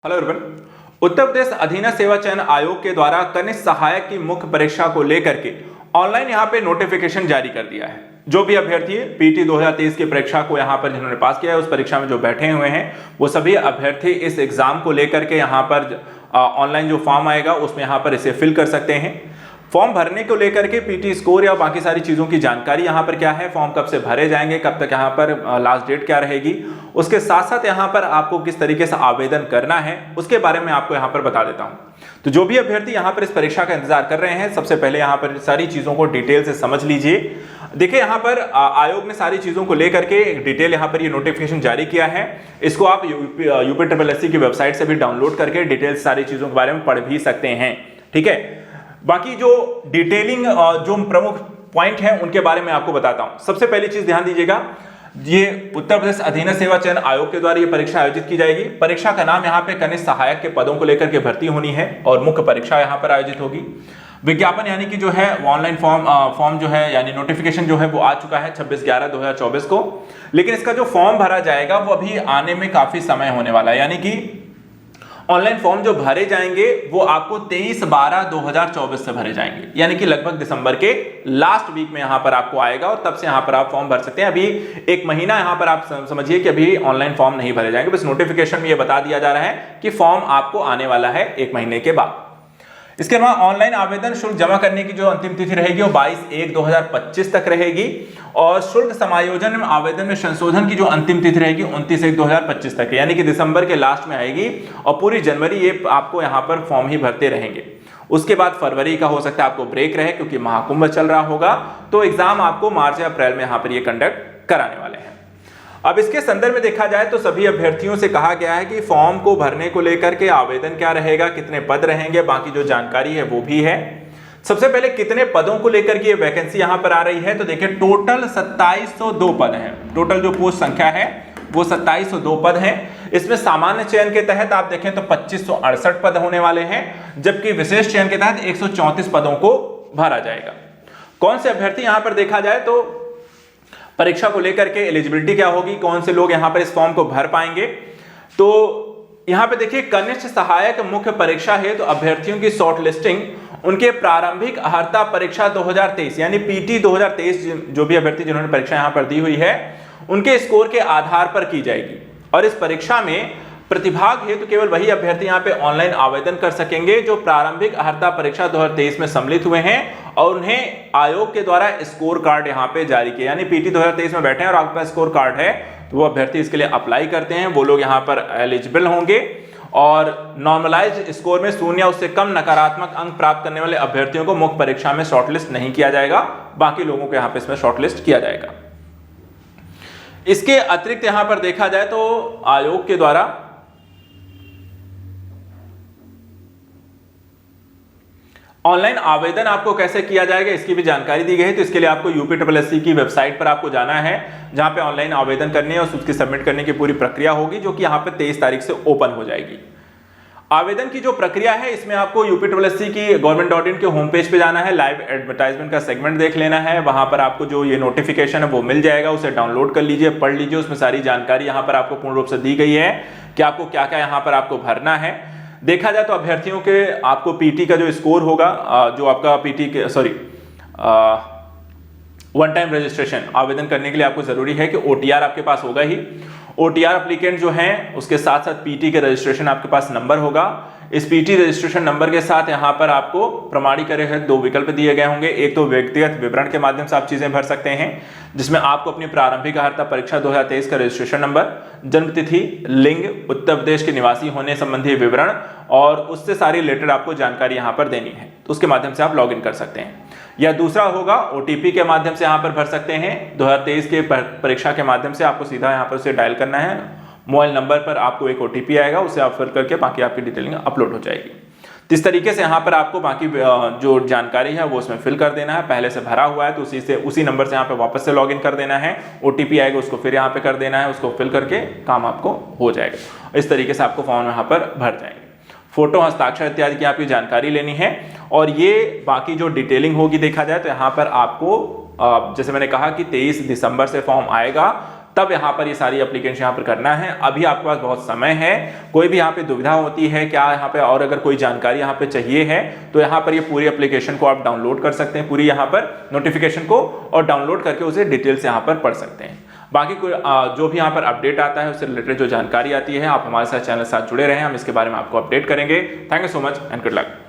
Hello everyone. Uttar Pradesh अधीनस्थ सेवा चयन आयोग के द्वारा कनिष्ठ सहायक की मुख्य परीक्षा को लेकर के ऑनलाइन यहाँ पे नोटिफिकेशन जारी कर दिया है। जो भी अभ्यर्थी पीटी 2023 की परीक्षा को यहाँ पर जिन्होंने पास किया है, उस परीक्षा में जो बैठे हुए हैं, वो सभी अभ्यर्थी इस एग्जाम को लेकर के यहाँ पर ऑनलाइन जो फॉर्म आएगा उसमें यहाँ पर इसे फिल कर सकते हैं। फॉर्म भरने को लेकर के पीटी स्कोर या बाकी सारी चीज़ों की जानकारी यहाँ पर क्या है, फॉर्म कब से भरे जाएंगे, कब तक यहाँ पर लास्ट डेट क्या रहेगी, उसके साथ साथ यहाँ पर आपको किस तरीके से आवेदन करना है उसके बारे में आपको यहाँ पर बता देता हूँ। तो जो भी अभ्यर्थी यहाँ पर इस परीक्षा का इंतजार कर रहे हैं, सबसे पहले यहाँ पर सारी चीज़ों को डिटेल से समझ लीजिए। देखिए यहाँ पर आयोग ने सारी चीज़ों को लेकर के डिटेल यहाँ पर ये नोटिफिकेशन जारी किया है। इसको आप यूपीएससी की वेबसाइट से भी डाउनलोड करके डिटेल सारी चीज़ों के बारे में पढ़ भी सकते हैं। ठीक है, बाकी जो डिटेलिंग जो प्रमुख पॉइंट हैं उनके बारे में आपको बताता हूं। सबसे पहली चीज ध्यान दीजिएगा, ये उत्तर प्रदेश अधीनस्थ सेवा चयन आयोग के द्वारा ये परीक्षा आयोजित की जाएगी। परीक्षा का नाम यहाँ पे कनिष्ठ सहायक के पदों को लेकर के भर्ती होनी है और मुख्य परीक्षा यहाँ पर आयोजित होगी। विज्ञापन यानी कि जो है ऑनलाइन फॉर्म जो है यानी नोटिफिकेशन जो है वो आ चुका है 26/11/2024 को, लेकिन इसका जो फॉर्म भरा जाएगा वो अभी आने में काफी समय होने वाला है। यानी कि ऑनलाइन फॉर्म जो भरे जाएंगे वो आपको 23/12/2024 से भरे जाएंगे, यानी कि लगभग दिसंबर के लास्ट वीक में यहां पर आपको आएगा और तब से यहां पर आप फॉर्म भर सकते हैं। अभी एक महीना यहां पर आप समझिए कि अभी ऑनलाइन फॉर्म नहीं भरे जाएंगे, बस नोटिफिकेशन में ये बता दिया जा रहा है कि फॉर्म आपको आने वाला है एक महीने के बाद। इसके बाद ऑनलाइन आवेदन शुल्क जमा करने की जो अंतिम तिथि रहेगी वो 22/1/2025 तक रहेगी और शुल्क समायोजन में आवेदन में संशोधन की जो अंतिम तिथि रहेगी 29/1/2025 तक है, यानी कि दिसंबर के लास्ट में आएगी और पूरी जनवरी ये आपको यहाँ पर फॉर्म ही भरते रहेंगे। उसके बाद फरवरी का हो सकता है आपको ब्रेक रहे क्योंकि महाकुंभ चल रहा होगा, तो एग्जाम आपको मार्च या अप्रैल में यहाँ पर ये कंडक्ट कराने वाले हैं। अब इसके संदर्भ में देखा जाए तो सभी अभ्यर्थियों से कहा गया है कि फॉर्म को भरने को लेकर के आवेदन क्या रहेगा, कितने पद रहेंगे, बाकी जो जानकारी है वो भी है। सबसे पहले कितने पदों को लेकर के ये वैकेंसी यहां पर आ रही है, तो देखिए टोटल 2702 पद हैं। टोटल जो पोस्ट संख्या है वो 2702 पद हैं। इसमें सामान्य चयन के तहत आप देखें तो 2568 पद होने वाले हैं, जबकि विशेष चयन के तहत 134 पदों को भरा जाएगा। कौन से अभ्यर्थी यहां पर देखा जाए तो परीक्षा को लेकर के एलिजिबिलिटी क्या होगी, कौन से लोग यहां पर इस फॉर्म को भर पाएंगे, तो यहां पे देखिए कनिष्ठ सहायक मुख्य परीक्षा है तो अभ्यर्थियों की शॉर्ट लिस्टिंग उनके प्रारंभिक अर्हता परीक्षा 2023 यानी पीटी 2023 जो भी अभ्यर्थी जिन्होंने परीक्षा यहां पर दी हुई है उनके स्कोर के आधार पर की जाएगी और इस परीक्षा में प्रतिभाग हेतु केवल वही अभ्यर्थी यहाँ पे ऑनलाइन आवेदन कर सकेंगे जो प्रारंभिक अर्हता परीक्षा 2023 में सम्मिलित हुए हैं और उन्हें आयोग के द्वारा स्कोर कार्ड यहाँ पे जारी किया, यानी पीटी 2023 में बैठे हैं और आपके पास स्कोर कार्ड है तो वो अभ्यर्थी इसके लिए अप्लाई करते हैं, वो लोग यहाँ पर एलिजिबल होंगे और नॉर्मलाइज स्कोर में 0 या उससे कम नकारात्मक अंक प्राप्त करने वाले अभ्यर्थियों को मुख्य परीक्षा में शॉर्टलिस्ट नहीं किया जाएगा, बाकी लोगों को यहाँ पे इसमें शॉर्टलिस्ट किया जाएगा। इसके अतिरिक्त यहां पर देखा जाए तो आयोग के द्वारा ऑनलाइन आवेदन आपको कैसे किया जाएगा इसकी भी जानकारी दी गई है। तो इसके लिए आपको यूपीएससी की वेबसाइट पर आपको जाना है जहां पे ऑनलाइन आवेदन करने और उसकी सबमिट करने की पूरी प्रक्रिया होगी जो कि यहां पे 23 तारीख से ओपन हो जाएगी। आवेदन की जो प्रक्रिया है इसमें आपको यूपीएससी की government.in के होम पेज पे जाना है, लाइव एडवर्टाइजमेंट का सेगमेंट देख लेना है, वहां पर आपको जो ये नोटिफिकेशन है वो मिल जाएगा, उसे डाउनलोड कर लीजिए, पढ़ लीजिए। उसमें सारी जानकारी यहाँ पर आपको पूर्ण रूप से दी गई है कि आपको क्या क्या यहाँ पर आपको भरना है। देखा जाए तो अभ्यर्थियों के आपको पीटी का जो स्कोर होगा, जो आपका पीटी के वन टाइम रजिस्ट्रेशन आवेदन करने के लिए आपको जरूरी है कि ओटीआर आपके पास होगा ही। ओटीआर एप्लीकेंट जो हैं उसके साथ साथ पीटी के रजिस्ट्रेशन आपके पास नंबर होगा। इस पीटी रजिस्ट्रेशन नंबर के साथ यहाँ पर आपको प्रमाणीकरण हेतु 2 विकल्प दिए गए होंगे। एक तो व्यक्तिगत विवरण के माध्यम से आप चीजें भर सकते हैं जिसमें आपको अपनी प्रारंभिक अर्हता परीक्षा 2023 का रजिस्ट्रेशन नंबर, जन्म तिथि, लिंग, उत्तर प्रदेश के निवासी होने संबंधी विवरण और उससे सारी रिलेटेड आपको जानकारी यहाँ पर देनी है, तो उसके माध्यम से आप लॉग इन कर सकते हैं। या दूसरा होगा ओटीपी के माध्यम से यहाँ पर भर सकते हैं। 2023 के परीक्षा के माध्यम से आपको सीधा यहाँ पर उसे डायल करना है, मोबाइल नंबर पर आपको एक ओटीपी आएगा, उसे आप फिल करके बाकी आपकी डिटेलिंग अपलोड हो जाएगी। तो इस तरीके से यहाँ पर आपको बाकी जो जानकारी है वो उसमें फिल कर देना है। पहले से भरा हुआ है तो उसी नंबर से यहाँ पे वापस से लॉगिन कर देना है, ओटीपी आएगा उसको फिर यहाँ पे कर देना है, उसको फिल करके काम आपको हो जाएगा। इस तरीके से आपको फॉर्म यहाँ पर भर जाएंगे। फोटो, हस्ताक्षर इत्यादि की आपकी जानकारी लेनी है और ये बाकी जो डिटेलिंग होगी देखा जाए तो यहाँ पर आपको जैसे मैंने कहा कि 23 दिसंबर से फॉर्म आएगा तब यहाँ पर ये सारी एप्लीकेशन यहाँ पर करना है। अभी आपके पास बहुत समय है। कोई भी यहाँ पे दुविधा होती है क्या यहाँ पे और अगर कोई जानकारी यहाँ पे चाहिए है तो यहाँ पर ये पूरी एप्लीकेशन को आप डाउनलोड कर सकते हैं, पूरी यहाँ पर नोटिफिकेशन को, और डाउनलोड करके उसे डिटेल से यहाँ पर पढ़ सकते हैं। बाकी कोई जो भी यहाँ पर अपडेट आता है उससे रिलेटेड जो जानकारी आती है, आप हमारे साथ चैनल के साथ जुड़े रहें, हम इसके बारे में आपको अपडेट करेंगे। Thank you so much and good luck.